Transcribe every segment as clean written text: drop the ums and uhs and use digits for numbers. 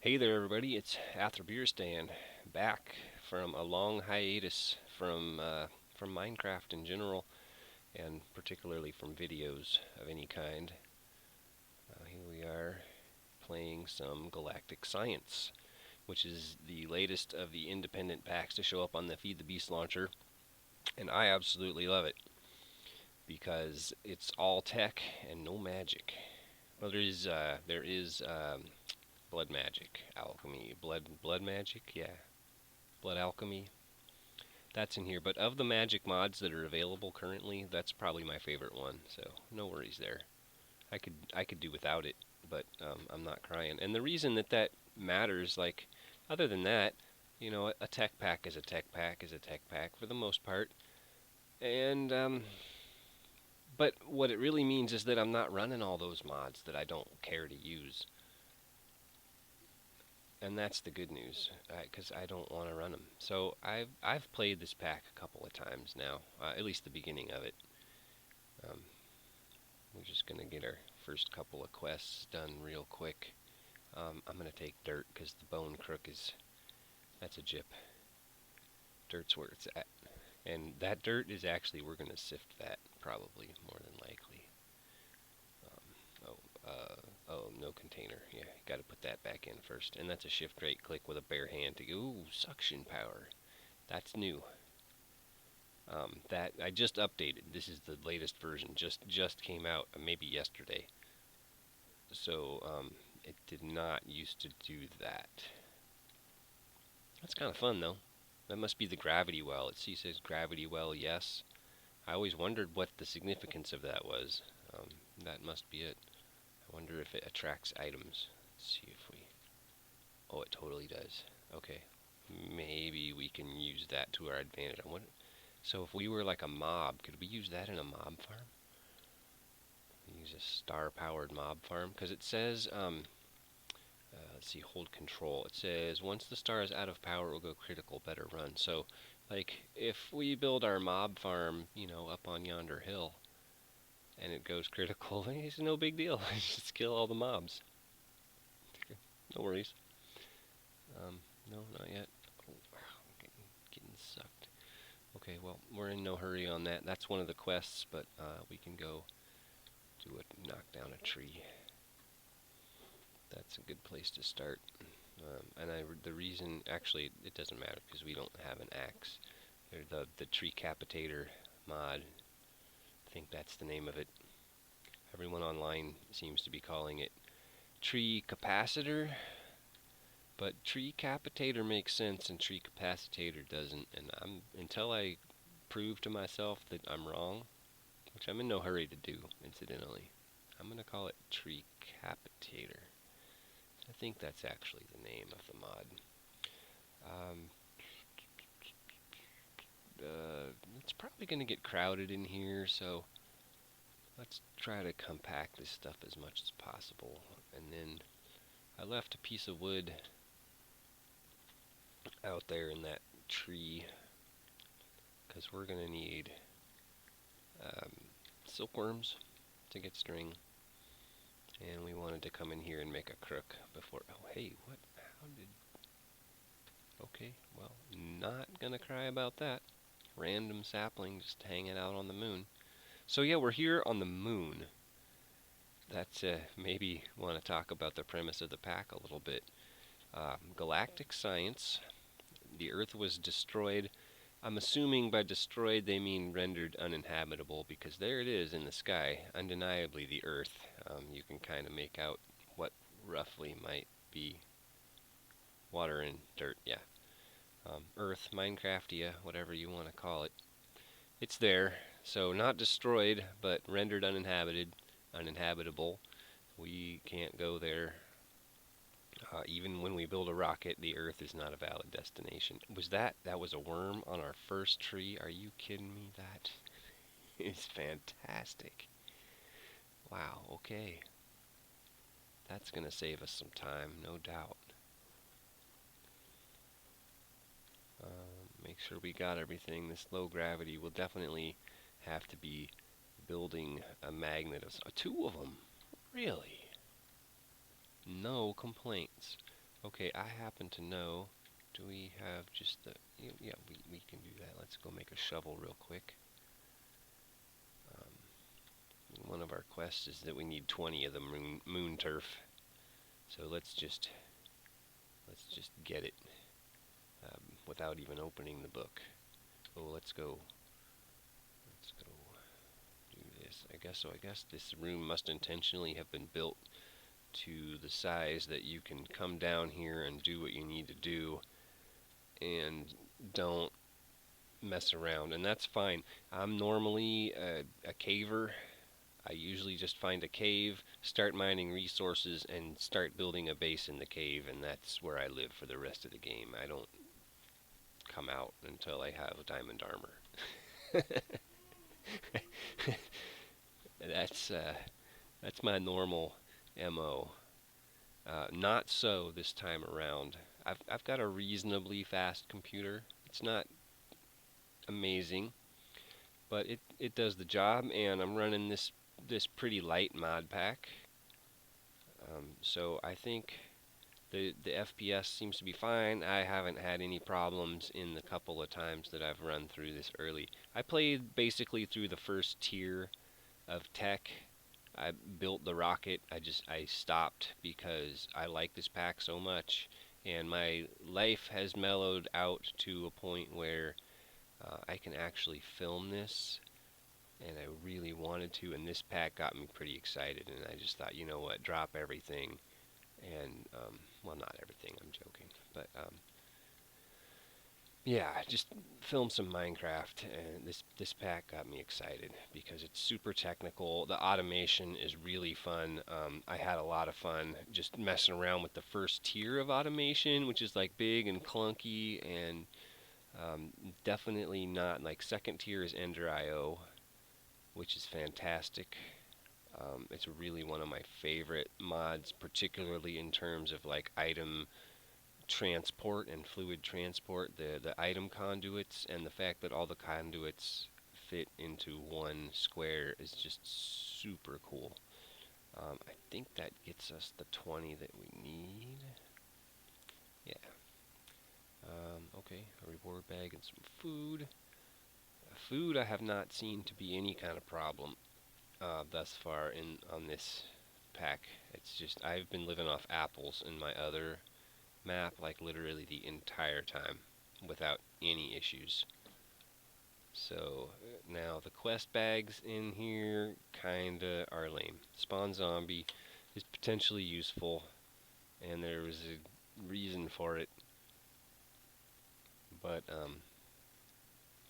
Hey there, everybody! It's Ather Beer Stand, back from a long hiatus from Minecraft in general, and particularly from videos of any kind. Here we are playing some Galactic Science, which is the latest of the independent packs to show up on the Feed the Beast launcher, and I absolutely love it because it's all tech and no magic. Well, there is blood magic, alchemy, blood magic, yeah, blood alchemy. That's in here, but of the magic mods that are available currently, that's probably my favorite one. So no worries there. I could do without it, but I'm not crying. And the reason that matters, like, other than that, a tech pack is a tech pack is a tech pack for the most part. And but what it really means is that I'm not running all those mods that I don't care to use. And that's the good news, because I don't want to run them. So I've played this pack a couple of times now, at least the beginning of it. Um, we're just gonna get our first couple of quests done real quick. I'm gonna take dirt because the bone crook that's a jip. Dirt's where it's at, and that dirt is actually we're gonna sift that probably more than likely. Oh, no container. Yeah, got to put that back in first, and that's a shift right click with a bare hand to go. Ooh, suction power. That's new. That I just updated. This is the latest version. Just came out maybe yesterday. So it did not used to do that. That's kind of fun though. That must be the gravity well. It says gravity well. Yes. I always wondered what the significance of that was. That must be it. I wonder if it attracts items. Let's see if we. Oh, it totally does. Okay. Maybe we can use that to our advantage. So if we were like a mob, could we use that in a mob farm? Use a star-powered mob farm? Because it says, let's see, hold control. It says, once the star is out of power, it will go critical, better run. So, like, if we build our mob farm, up on yonder hill, and it goes critical, it's no big deal. Just kill all the mobs. No worries. No, not yet. Oh, I'm getting sucked. Okay, well, we're in no hurry on that. That's one of the quests, but we can go do it, knock down a tree. That's a good place to start. The reason, actually, it doesn't matter because we don't have an axe. The tree capitator mod, I think that's the name of it. Everyone online seems to be calling it tree capacitor, but tree capitator makes sense and tree capacitator doesn't. And until I prove to myself that I'm wrong, which I'm in no hurry to do, incidentally, I'm gonna call it tree capitator. I think that's actually the name of the mod. Um, it's probably going to get crowded in here, so let's try to compact this stuff as much as possible. And then I left a piece of wood out there in that tree because we're going to need um, silkworms to get string. And we wanted to come in here and make a crook before. Oh, hey, what? How did. Okay, well, not gonna cry about that. Random sapling just hanging out on the moon. So yeah, we're here on the moon. That's maybe want to talk about the premise of the pack a little bit. Galactic science. The Earth was destroyed. I'm assuming by destroyed they mean rendered uninhabitable because there it is in the sky, undeniably the Earth. You can kind of make out what roughly might be water and dirt. Yeah, Earth, Minecraftia, whatever you want to call it. It's there, so not destroyed, but rendered uninhabitable. We can't go there. Even when we build a rocket, the Earth is not a valid destination. That was a worm on our first tree? Are you kidding me? That is fantastic. Wow, okay. That's gonna save us some time, no doubt. Make sure we got everything. This low gravity will definitely have to be building a magnet of two of them. Really? No complaints. Okay, I happen to know. Do we have just the... Yeah, we can do that. Let's go make a shovel real quick. One of our quests is that we need 20 of the moon turf. So let's just get it without even opening the book. Oh, let's go do this. I guess so. I guess this room must intentionally have been built to the size that you can come down here and do what you need to do and don't mess around, and that's fine. I'm normally a caver. I usually just find a cave, start mining resources, and start building a base in the cave, and that's where I live for the rest of the game. I don't come out until I have diamond armor. that's uh, that's my normal MO. Not so this time around. I've got a reasonably fast computer. It's not amazing, but it does the job, and I'm running this pretty light mod pack. So I think the FPS seems to be fine. I haven't had any problems in the couple of times that I've run through this early. I played basically through the first tier of tech. I built the rocket. I stopped because I like this pack so much, and my life has mellowed out to a point where I can actually film this, and I really wanted to, and this pack got me pretty excited, and I just thought, you know what, drop everything, and, well, not everything, I'm joking, but, yeah, just film some Minecraft, and this pack got me excited, because it's super technical, the automation is really fun, I had a lot of fun just messing around with the first tier of automation, which is, like, big and clunky, and, definitely not, like, second tier is Ender.io, which is fantastic. It's really one of my favorite mods, particularly in terms of like item transport and fluid transport. The item conduits and the fact that all the conduits fit into one square is just super cool. I think that gets us the 20 that we need. Yeah. Okay, a reward bag and some food. Food I have not seen to be any kind of problem thus far in on this pack. It's just I've been living off apples in my other map like literally the entire time without any issues. So now the quest bags in here kinda are lame. Spawn zombie is potentially useful, and there was a reason for it, but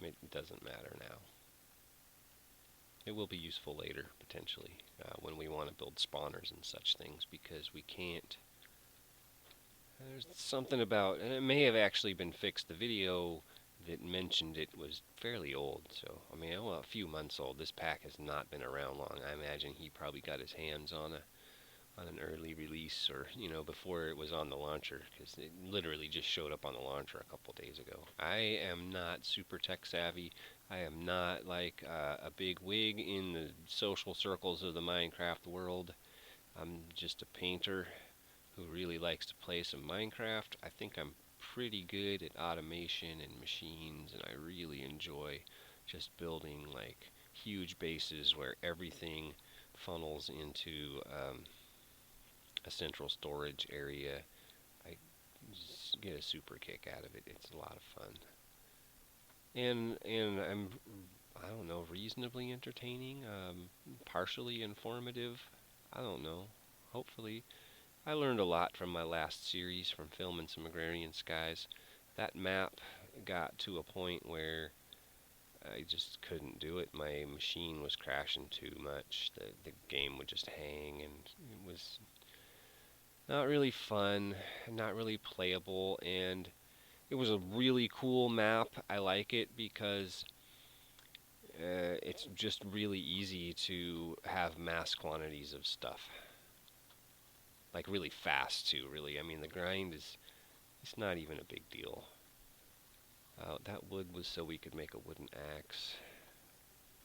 it doesn't matter now. It will be useful later, potentially, when we want to build spawners and such things, because we can't... There's something about... And it may have actually been fixed. The video that mentioned it was fairly old, so... I mean, well, a few months old. This pack has not been around long. I imagine he probably got his hands on an early release, or, you know, before it was on the launcher, because it literally just showed up on the launcher a couple days ago. I am not super tech savvy. I am not like a big wig in the social circles of the Minecraft world. I'm just a painter who really likes to play some Minecraft. I think I'm pretty good at automation and machines, and I really enjoy just building like huge bases where everything funnels into a central storage area. I just get a super kick out of it. It's a lot of fun. And I'm, I don't know, reasonably entertaining, partially informative. I don't know. Hopefully. I learned a lot from my last series from filming some agrarian skies. That map got to a point where I just couldn't do it. My machine was crashing too much. The game would just hang, and it was not really fun, not really playable, and it was a really cool map. I like it because it's just really easy to have mass quantities of stuff. Like really fast too, really. I mean, the grind is, it's not even a big deal. That wood was so we could make a wooden axe.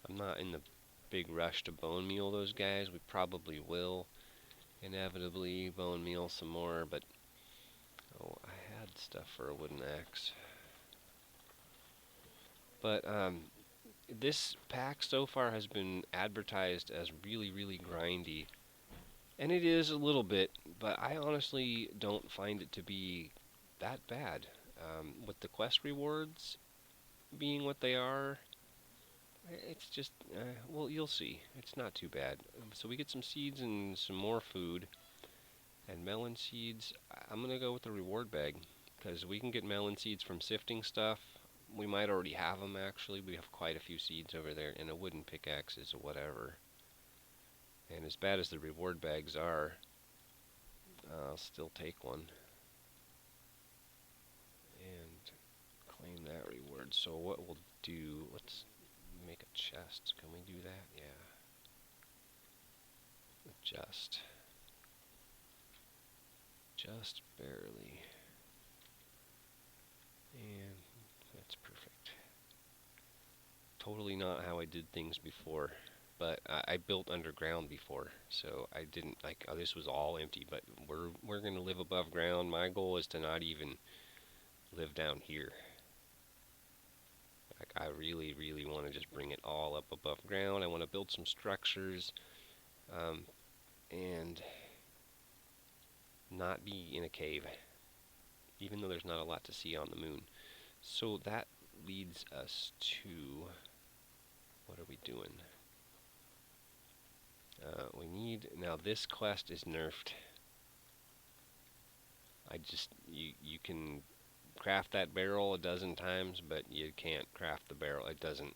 I'm not in the big rush to bone meal those guys. We probably will inevitably bone meal some more, but stuff for a wooden axe. But this pack so far has been advertised as really, really grindy. And it is a little bit, but I honestly don't find it to be that bad. With the quest rewards being what they are, it's just, well, you'll see. It's not too bad. So we get some seeds and some more food. And melon seeds, I'm going to go with the reward bag. Because we can get melon seeds from sifting stuff. We might already have them, actually. We have quite a few seeds over there. And a wooden pickaxe is whatever. And as bad as the reward bags are, I'll still take one. And claim that reward. So what we'll do, let's make a chest. Can we do that? Yeah. Just barely. And that's perfect. Totally not how I did things before. But I built underground before, so I didn't like. Oh, this was all empty. But we're gonna live above ground. My goal is to not even live down here. Like I really, really want to just bring it all up above ground. I want to build some structures, and not be in a cave, even though there's not a lot to see on the moon. So that leads us to, what are we doing? We need, now this quest is nerfed. You can craft that barrel a dozen times, but you can't craft the barrel. It doesn't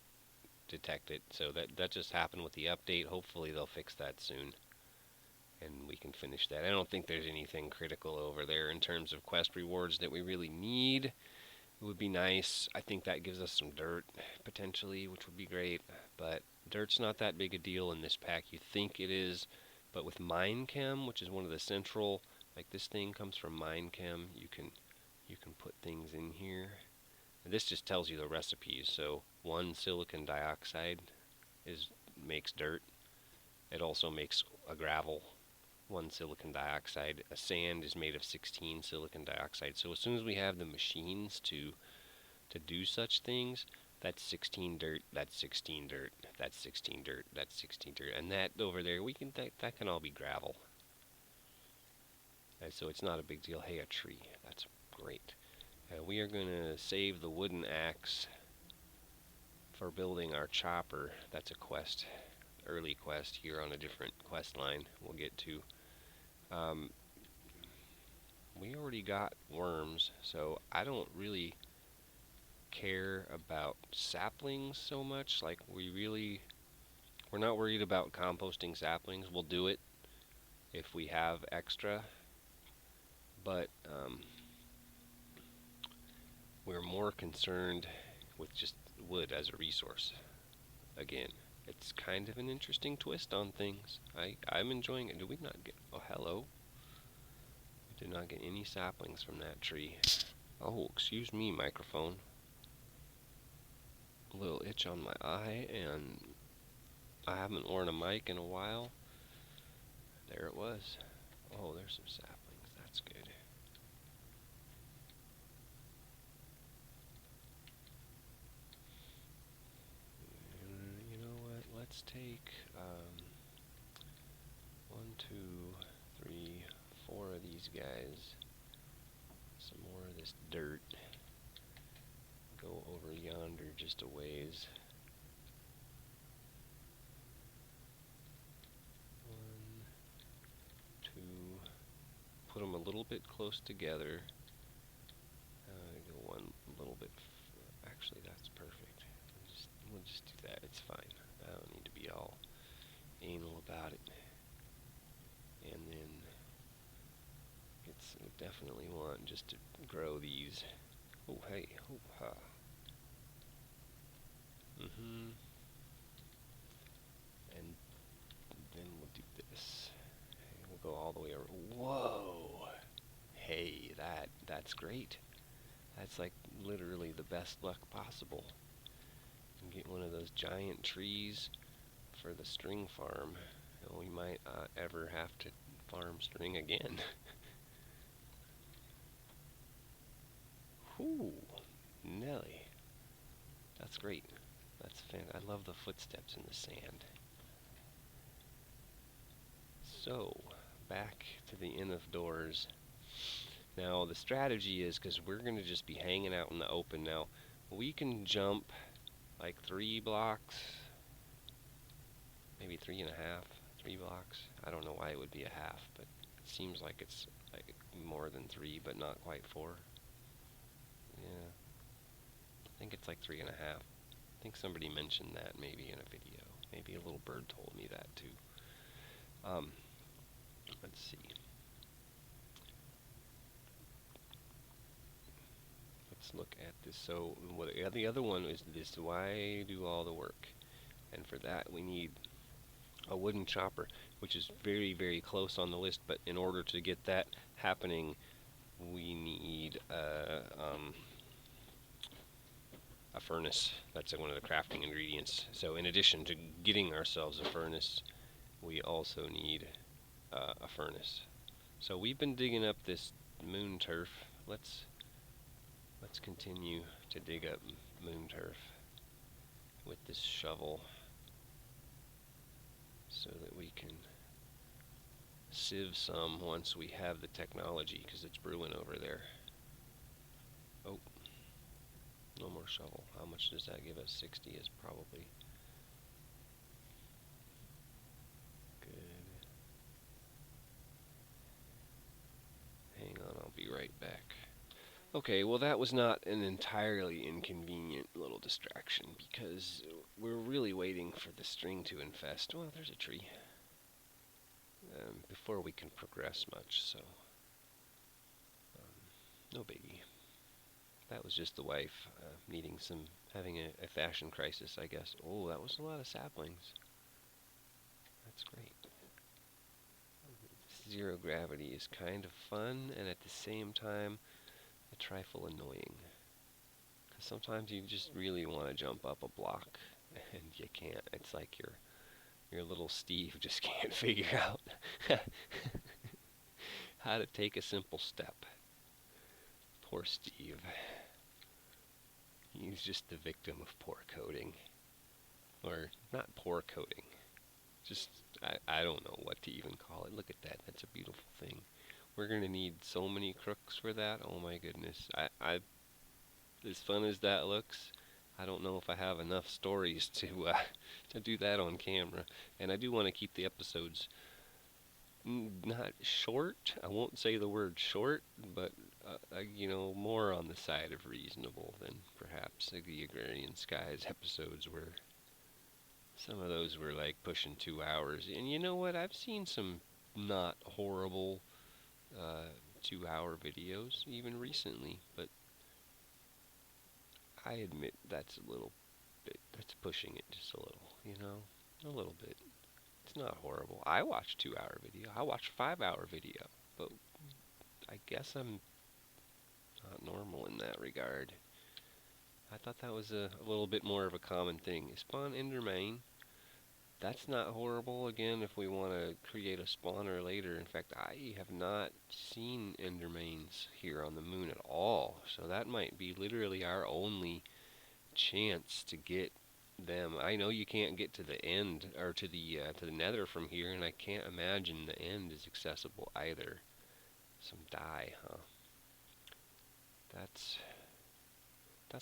detect it. So that just happened with the update. Hopefully they'll fix that soon, and we can finish that. I don't think there's anything critical over there in terms of quest rewards that we really need. It would be nice. I think that gives us some dirt, potentially, which would be great. But dirt's not that big a deal in this pack. You think it is, but with Minechem, which is one of the central, like this thing comes from Minechem, you can put things in here. And this just tells you the recipes. So 1 silicon dioxide makes dirt. It also makes a gravel. 1 silicon dioxide. A sand is made of 16 silicon dioxide. So as soon as we have the machines to do such things, that's 16 dirt, that's 16 dirt, that's 16 dirt, that's 16 dirt, and that over there, that can all be gravel. And so it's not a big deal. Hey, a tree, that's great. We are going to save the wooden axe for building our chopper. That's a quest, early quest here on a different quest line we'll get to. We already got worms, so I don't really care about saplings so much. Like we're not worried about composting saplings. We'll do it if we have extra, but we're more concerned with just wood as a resource. Again, it's kind of an interesting twist on things. I'm enjoying it. Did we not get, oh hello, we did not get any saplings from that tree. Oh, excuse me, microphone. A little itch on my eye, and I haven't worn a mic in a while. There it was. Oh, there's some saplings. That's good. You know what? Let's take 1, 2, 3, 4 of these guys. Some more of this dirt. Go over yonder just a ways. 1, 2. Put them a little bit close together. Go one little bit. Actually, that's perfect. We'll just do that. It's fine. I don't need to be all anal about it. And then we definitely want just to grow these. Oh, hey. Oh, ha. And then we'll do this. We'll go all the way around. Whoa! Hey, that's great. That's like literally the best luck possible. And get one of those giant trees for the string farm. And we might ever have to farm string again. Whoo, Nelly. That's great. That's I love the footsteps in the sand. So, back to the inn of doors. Now, the strategy is because we're going to just be hanging out in the open now. We can jump like 3 blocks, maybe 3.5, 3 blocks. I don't know why it would be a half, but it seems like it's like more than 3, but not quite 4. Yeah, I think it's like 3.5. I think somebody mentioned that maybe in a video. Maybe a little bird told me that too. Um, let's see. Let's look at this. So what the other one is this: why do all the work? And for that we need a wooden chopper, which is very, very close on the list. But in order to get that happening, we need a furnace. That's one of the crafting ingredients. So in addition to getting ourselves a furnace, we also need a furnace. So we've been digging up this moon turf. Let's continue to dig up moon turf with this shovel so that we can sieve some once we have the technology, because it's brewing over there. Oh, no more shovel. How much does that give us? 60 is probably good. Hang on, I'll be right back. Okay, well that was not an entirely inconvenient little distraction because we're really waiting for the string to infest. Well, there's a tree. Before we can progress much, so no biggie. That was just the wife having a fashion crisis, I guess. Oh, that was a lot of saplings. That's great. Zero gravity is kind of fun and at the same time a trifle annoying. Because sometimes you just really want to jump up a block and you can't. It's like your little Steve just can't figure out how to take a simple step. Poor Steve. He's just the victim of poor coding. Or not poor coding. Just, I don't know what to even call it. Look at that. That's a beautiful thing. We're going to need so many crooks for that. Oh my goodness. As fun as that looks, I don't know if I have enough stories to do that on camera. And I do want to keep the episodes not short. I won't say the word short, but more on the side of reasonable than perhaps the Agrarian Skies episodes were. Some of those were like pushing 2 hours. And you know what? I've seen some not horrible 2-hour videos even recently, but I admit that's that's pushing it just a little, a little bit. It's not horrible. I watch 2-hour video. I watch 5-hour video, but I guess I'm not normal in that regard. I thought that was a little bit more of a common thing. Spawn Endermane. That's not horrible, again, if we want to create a spawner later. In fact, I have not seen Endermanes here on the moon at all, so that might be literally our only chance to get them. I know you can't get to the end, or to the nether from here, and I can't imagine the end is accessible either. Some dye, huh? That's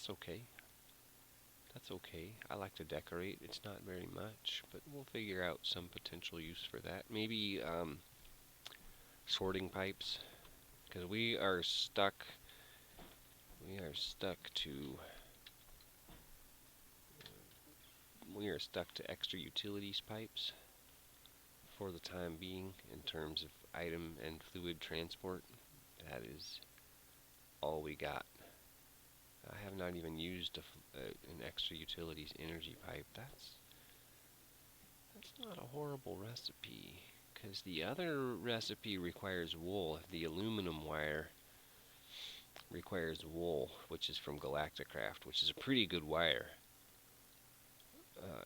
okay. That's okay. I like to decorate. It's not very much, but we'll figure out some potential use for that. Maybe sorting pipes, because we are stuck. We are stuck to extra utilities pipes for the time being in terms of item and fluid transport. That is all we got. I have not even used an extra utilities energy pipe. That's not a horrible recipe, because the other recipe requires wool. The aluminum wire requires wool, which is from Galactic, which is a pretty good wire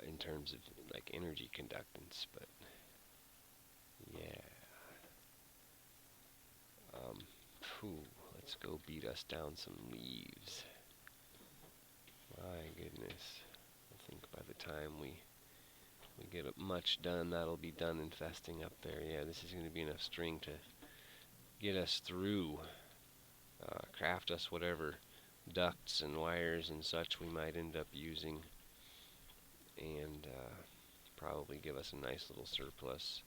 in terms of like energy conductance, but yeah. let's go beat us down some leaves. My goodness. I think by the time we get much done, that'll be done infesting up there. Yeah, this is going to be enough string to get us through, craft us whatever ducts and wires and such we might end up using, and probably give us a nice little surplus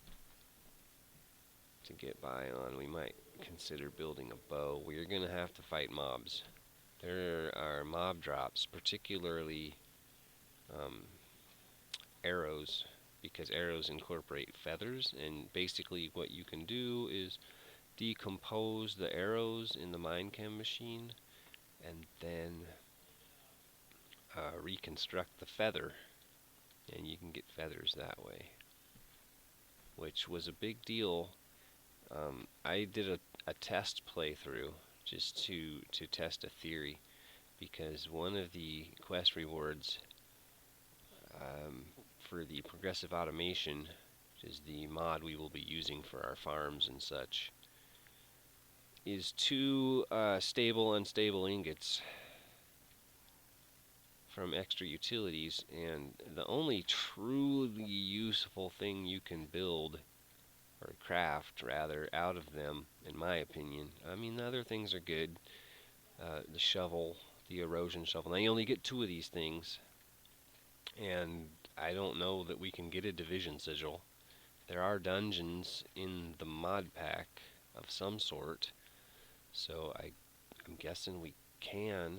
to get by on. We might consider building a bow. We're going to have to fight mobs. There are mob drops, particularly arrows, because arrows incorporate feathers, and basically what you can do is decompose the arrows in the Minechem machine and then reconstruct the feather, and you can get feathers that way, which was a big deal. I did a test playthrough just to test a theory, because one of the quest rewards for the progressive automation, which is the mod we will be using for our farms and such, is 2 stable unstable ingots from extra utilities, and the only truly useful thing you can build, or craft rather, out of them, in my opinion. I mean, the other things are good. The shovel, the erosion shovel. Now you only get 2 of these things, and I don't know that we can get a division sigil. There are dungeons in the mod pack of some sort, so I'm guessing we can,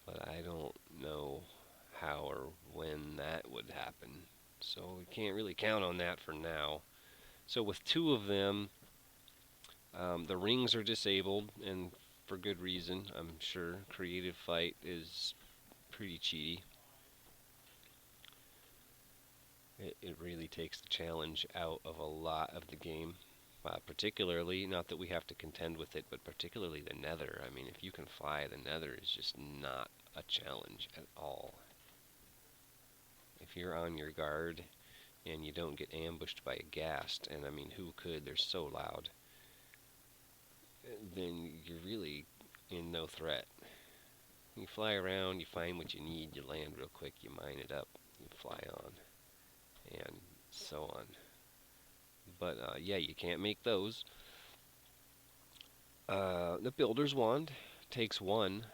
but I don't know how or when that would happen. So we can't really count on that for now. So with 2 of them, the rings are disabled, and for good reason, I'm sure. Creative fight is pretty cheaty. It really takes the challenge out of a lot of the game. Particularly, not that we have to contend with it, but particularly the nether. I mean, if you can fly, the nether is just not a challenge at all. If you're on your guard and you don't get ambushed by a ghast, and I mean, who could? They're so loud. Then you're really in no threat. You fly around, you find what you need, you land real quick, you mine it up, you fly on, and so on. But yeah, you can't make those. The Builder's Wand takes 1.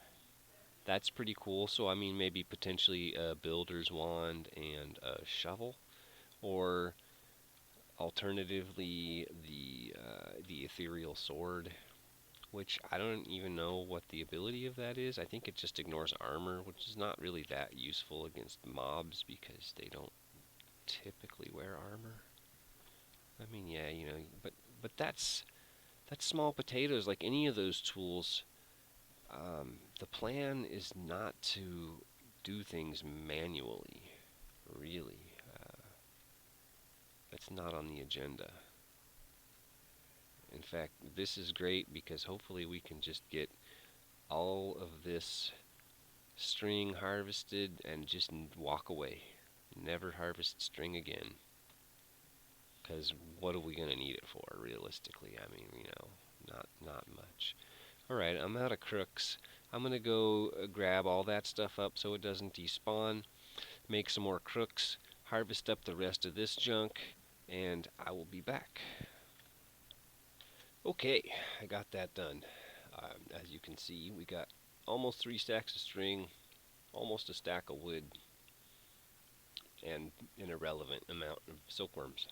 That's pretty cool. So I mean, maybe potentially a Builder's Wand and a shovel, or alternatively the Ethereal Sword, which I don't even know what the ability of that is. I think it just ignores armor, which is not really that useful against mobs because they don't typically wear armor. I mean, yeah, you know, but that's small potatoes. Like any of those tools, the plan is not to do things manually, really. That's not on the agenda. In fact, this is great because hopefully we can just get all of this string harvested and just walk away. Never harvest string again. Because what are we going to need it for, realistically? I mean, you know, not much. Alright, I'm out of crooks. I'm going to go grab all that stuff up so it doesn't despawn, make some more crooks, harvest up the rest of this junk, and I will be back. Okay, I got that done. As you can see, we got almost 3 stacks of string, almost a stack of wood, and an irrelevant amount of silkworms.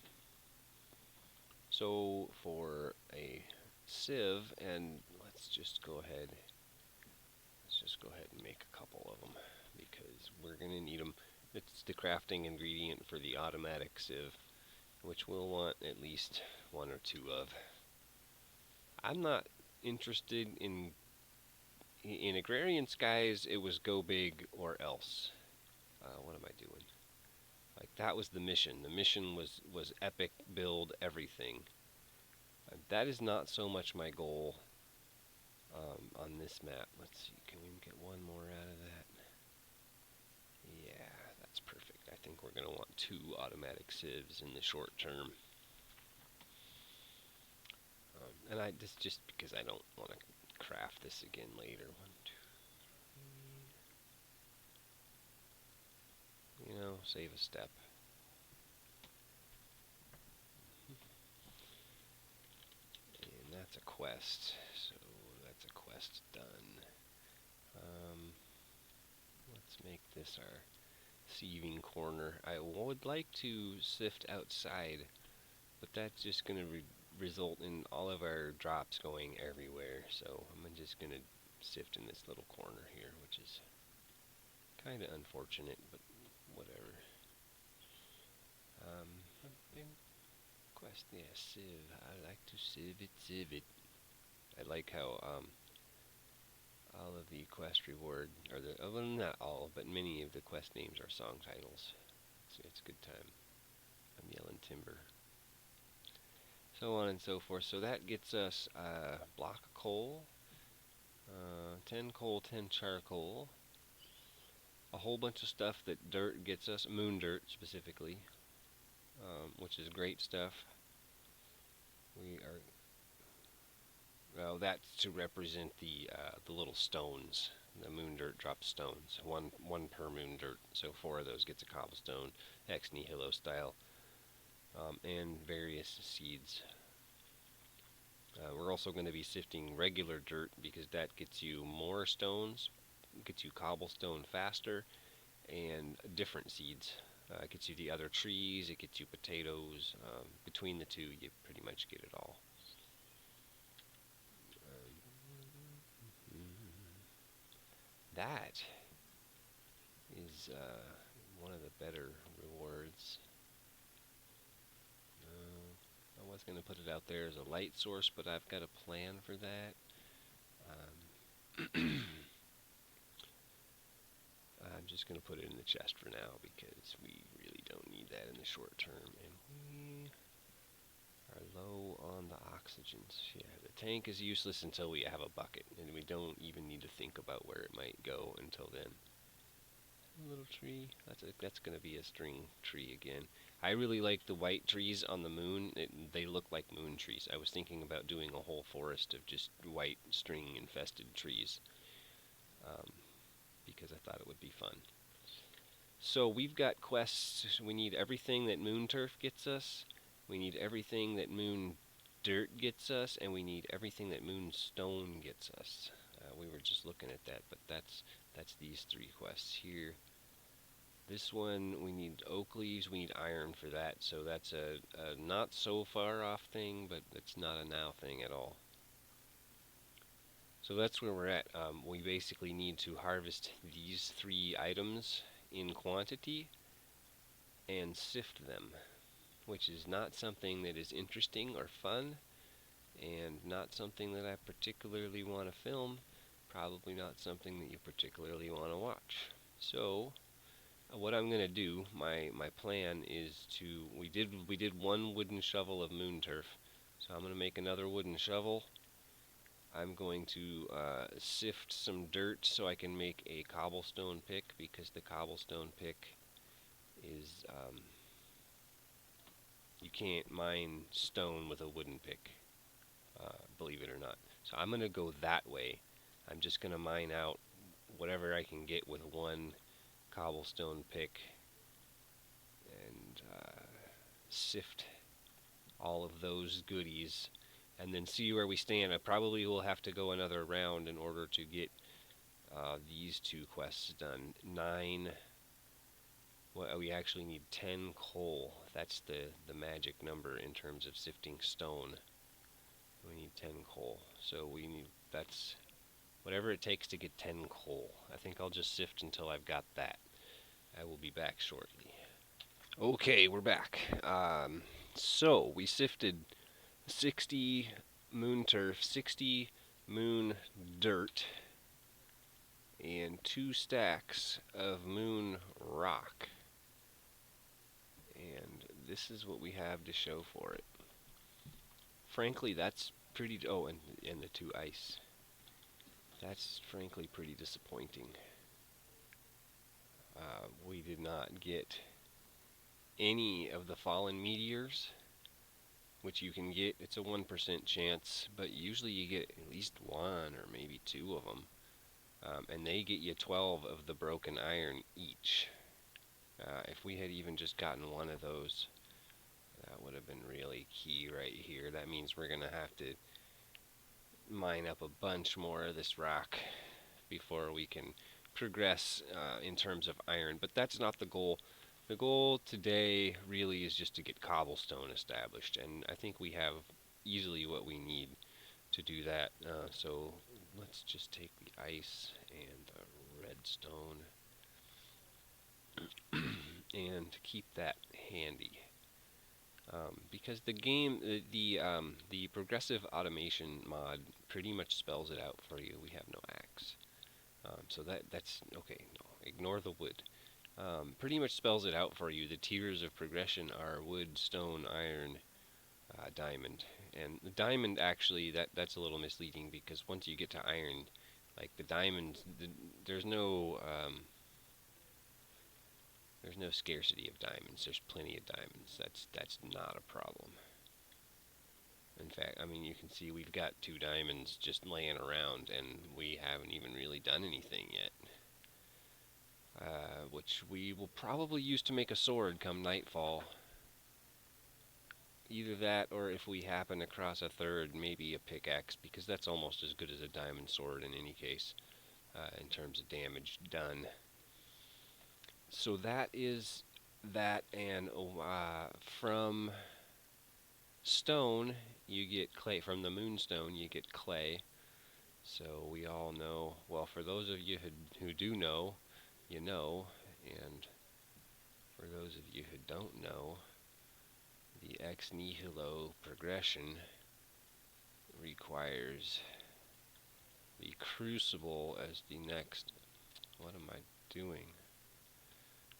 So for a sieve, and let's just go ahead and make a couple of them, because we're going to need them. It's the crafting ingredient for the automatic sieve, which we'll want at least 1 or 2 of. I'm not interested in Agrarian Skies. It was go big or else. What am I doing? Like, that was the mission. The mission was epic, build everything. That is not so much my goal on this map. Let's see, can we get 1 more out of that? Yeah, that's perfect. I think we're going to want 2 automatic sieves in the short term. And I just because I don't want to craft this again later. One, two, save a step. And that's a quest. So that's a quest done. Let's make this our sieving corner. I would like to sift outside, but that's just going to result in all of our drops going everywhere. So I'm just going to sift in this little corner here, which is kind of unfortunate, but whatever. Quest, yeah, sieve. I like to sieve it. I like how all of the quest reward, or well, not all, but many of the quest names are song titles. So it's a good time. I'm yelling timber. So on and so forth. So that gets us a block of coal, 10 coal, 10 charcoal, a whole bunch of stuff that dirt gets us, moon dirt specifically, which is great stuff. We are, well, that's to represent the little stones. The moon dirt drops stones, one per moon dirt. So 4 of those gets a cobblestone, ex nihilo style, and various seeds. We're also going to be sifting regular dirt because that gets you more stones, gets you cobblestone faster, and different seeds. It gets you the other trees, it gets you potatoes. Between the two, you pretty much get it all. That is one of the better rewards. I was going to put it out there as a light source, but I've got a plan for that. I'm just going to put it in the chest for now because we really don't need that in the short term. And we are low on the oxygens. Yeah, the tank is useless until we have a bucket, and we don't even need to think about where it might go until then. A little tree. That's going to be a string tree again. I really like the white trees on the moon. They look like moon trees. I was thinking about doing a whole forest of just white string infested trees because I thought it would be fun. So we've got quests. We need everything that moon turf gets us. We need everything that moon dirt gets us, and we need everything that moon stone gets us. We were just looking at that, but that's these 3 quests here. This one, we need oak leaves, we need iron for that, so that's a not so far off thing, but it's not a now thing at all. So that's where we're at. We basically need to harvest these 3 items in quantity and sift them, which is not something that is interesting or fun, and not something that I particularly want to film, probably not something that you particularly want to watch. So what I'm going to do, my plan is to, we did 1 wooden shovel of moon turf, so I'm going to make another wooden shovel. I'm going to sift some dirt so I can make a cobblestone pick, because the cobblestone pick is, you can't mine stone with a wooden pick, believe it or not. So I'm going to go that way. I'm just going to mine out whatever I can get with 1 cobblestone pick and sift all of those goodies and then see where we stand. I probably will have to go another round in order to get these 2 quests done. 9, well, we actually need 10 coal. That's the magic number in terms of sifting stone. We need 10 coal. So we need, that's whatever it takes to get 10 coal. I think I'll just sift until I've got that. I will be back shortly. Okay, we're back. So we sifted 60 moon turf, 60 moon dirt, and 2 stacks of moon rock. And this is what we have to show for it. Frankly, that's pretty... Oh, and the 2 ice. That's frankly pretty disappointing. We did not get any of the fallen meteors. which you can get. It's a 1% chance, but usually you get at least one or maybe two of them. And they get you 12 of the broken iron each. If we had even just gotten one of those, that would have been really key right here. That means we're going to have to mine up a bunch more of this rock before we can progress in terms of iron. But that's not the goal. The goal today really is just to get cobblestone established, and I think we have easily what we need to do that. So let's just take the ice and the redstone and keep that handy. Because the game, the progressive automation mod pretty much spells it out for you. We have no axe, so that's okay. No, ignore the wood. Pretty much spells it out for you. The tiers of progression are wood, stone, iron, diamond, and the diamond actually that's a little misleading because once you get to iron, like the diamonds, there's no scarcity of diamonds. There's plenty of diamonds. That's not a problem. In fact, I mean, you can see we've got 2 diamonds just laying around, and we haven't even really done anything yet. Which we will probably use to make a sword come nightfall. Either that, or if we happen across a third, maybe a pickaxe, because that's almost as good as a diamond sword in any case, in terms of damage done. So that is that, and from stone, you get clay. From the moonstone, you get clay. So we all know, well, for those of you who do know, you know, and for those of you who don't know, the ex nihilo progression requires the crucible as the next. What am I doing?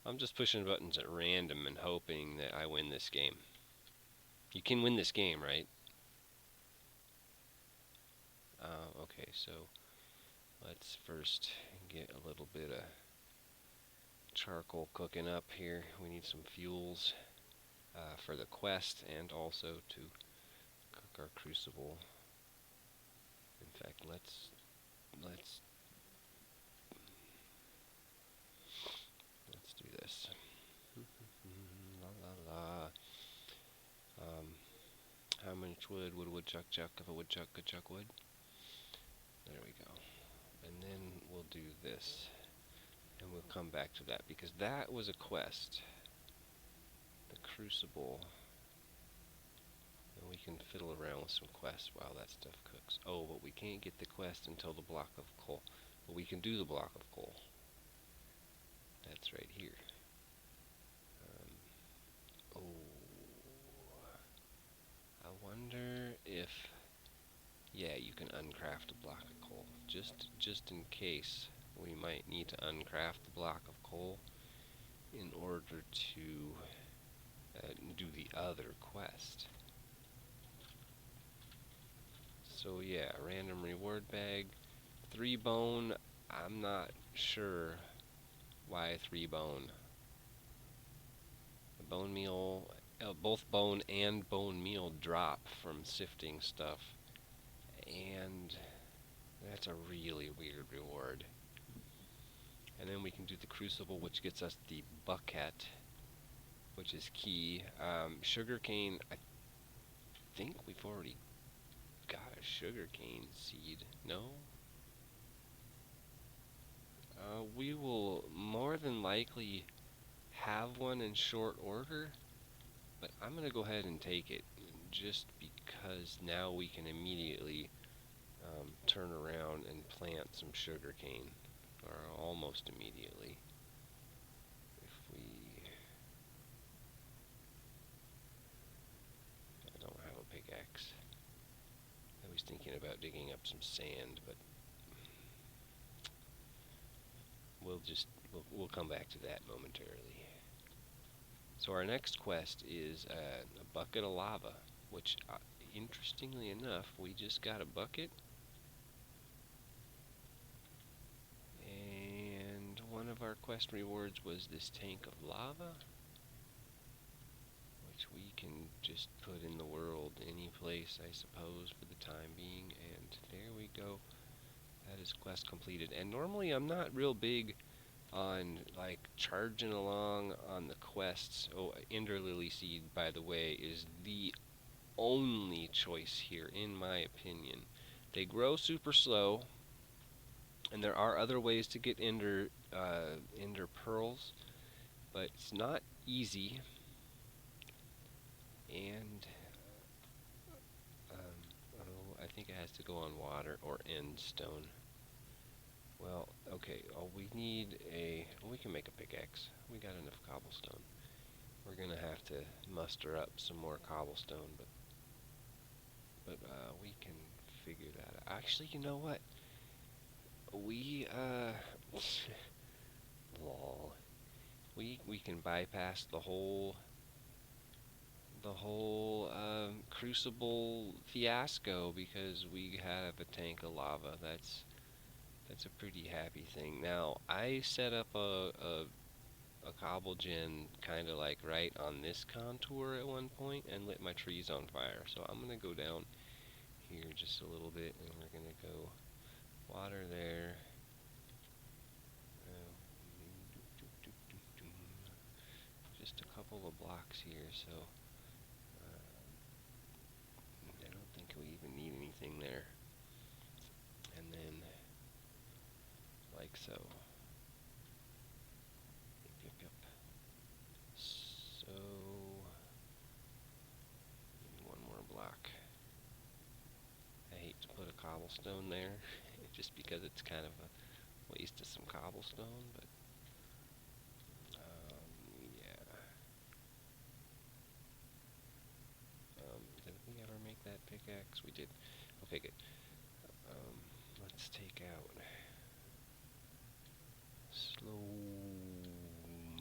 I'm just pushing buttons at random and hoping that I win this game. You can win this game, right? Okay, so let's first get a little bit of charcoal cooking up here. We need some fuels for the quest and also to cook our crucible. In fact, let's do this. La la la. How much wood would a woodchuck chuck if a woodchuck could chuck wood? There we go. And then we'll do this. And we'll come back to that because that was a quest. The crucible. And we can fiddle around with some quests while that stuff cooks. Oh, but we can't get the quest until the block of coal. But we can do the block of coal. That's right here. I wonder if, yeah, you can uncraft a block of coal. Just in case we might need to uncraft the block of coal in order to do the other quest. So yeah, random reward bag, 3 bone. I'm not sure why 3 bone. The bone meal, both bone and bone meal drop from sifting stuff, and that's a really weird reward. And then we can do the crucible, which gets us the bucket, which is key. Sugarcane, I think we've already got a sugarcane seed. No? We will more than likely have one in short order, but I'm going to go ahead and take it just because now we can immediately turn around and plant some sugarcane, or almost immediately. I don't have a pickaxe. I was thinking about digging up some sand, but we'll come back to that momentarily. So our next quest is a bucket of lava, which interestingly enough, we just got a bucket, and one of our quest rewards was this tank of lava, which we can just put in the world any place, I suppose, for the time being. And there we go. That is quest completed. And normally I'm not real big on like charging along on the quests. Oh, Ender Lily Seed, by the way, is the only choice here, in my opinion. They grow super slow, and there are other ways to get Ender Pearls, but it's not easy. And oh, I think it has to go on water or end stone. Well, okay. Oh, we need a. Well, we can make a pickaxe. We got enough cobblestone. We're gonna have to muster up some more cobblestone, but we can figure that out. Actually, you know what? We lol. We can bypass the whole crucible fiasco because we have a tank of lava. That's a pretty happy thing. Now I set up a cobble gen kind of like right on this contour at one point and lit my trees on fire. So I'm gonna go down here just a little bit and we're gonna go water there. Just a couple of blocks here, so I don't think we even need anything there. And then, like so. Yep. So, one more block. I hate to put a cobblestone there, just because it's kind of a waste of some cobblestone, but yeah. Did we ever make that pickaxe? We did. Okay, good. Let's take out slow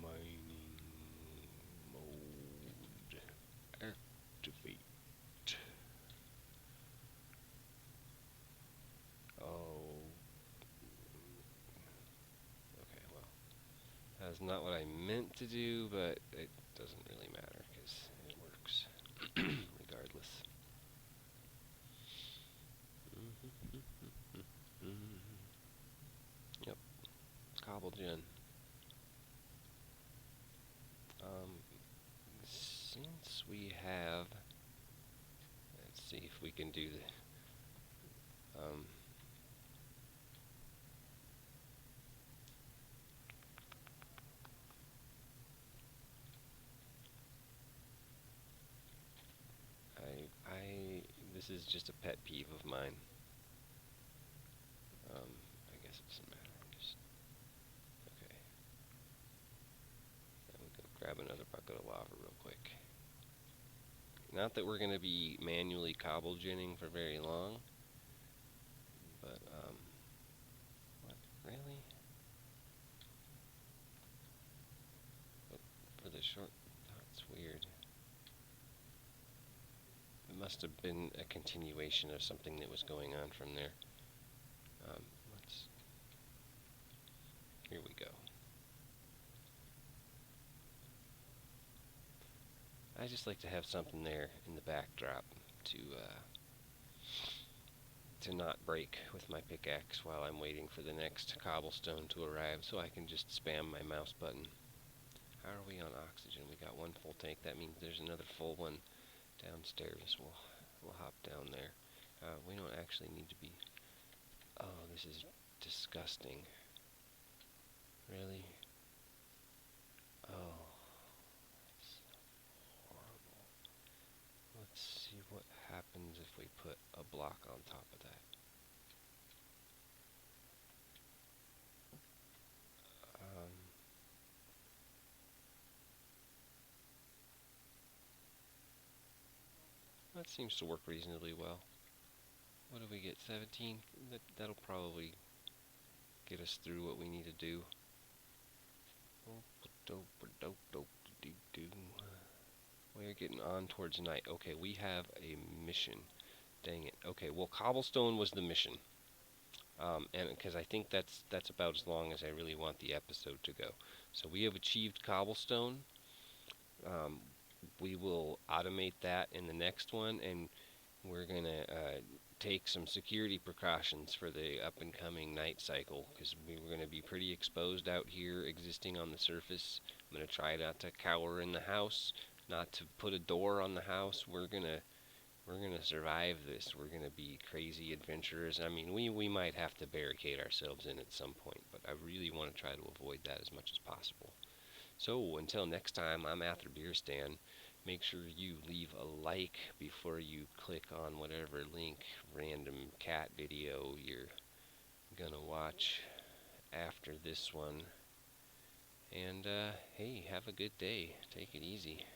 mining mode. Activate. Oh. Okay, well. That's not what I meant to do, but it doesn't really matter because it works regardless. Yep, cobble gen. Since we have, let's see if we can do the, this is just a pet peeve of mine. I guess it doesn't matter. Just, okay. Then we go grab another bucket of lava real quick. Not that we're going to be manually cobble genning for very long, but, what, really? But for the short, that's weird. It must have been a continuation of something that was going on from there. Here we go. I just like to have something there in the backdrop to not break with my pickaxe while I'm waiting for the next cobblestone to arrive, so I can just spam my mouse button. How are we on oxygen? We got one full tank. That means there's another full one downstairs. We'll hop down there. We don't actually need to be. Oh, this is disgusting. Really? Oh, that's horrible. Let's see what happens if we put a block on top of that. That seems to work reasonably well. What do we get? 17? That'll probably get us through what we need to do. We're getting on towards night. Okay, we have a mission. Dang it. Okay, well, Cobblestone was the mission. And because I think that's about as long as I really want the episode to go. So we have achieved Cobblestone. we will automate that in the next one, and we're gonna take some security precautions for the up and coming night cycle, because we were gonna be pretty exposed out here existing on the surface. I'm gonna try not to cower in the house, not to put a door on the house. We're gonna survive this. We're gonna be crazy adventurers. I mean, we might have to barricade ourselves in at some point, but I really want to try to avoid that as much as possible. So until next time, I'm Arthur Beerstan. Make sure you leave a like before you click on whatever link, random cat video you're gonna watch after this one. And hey, have a good day. Take it easy.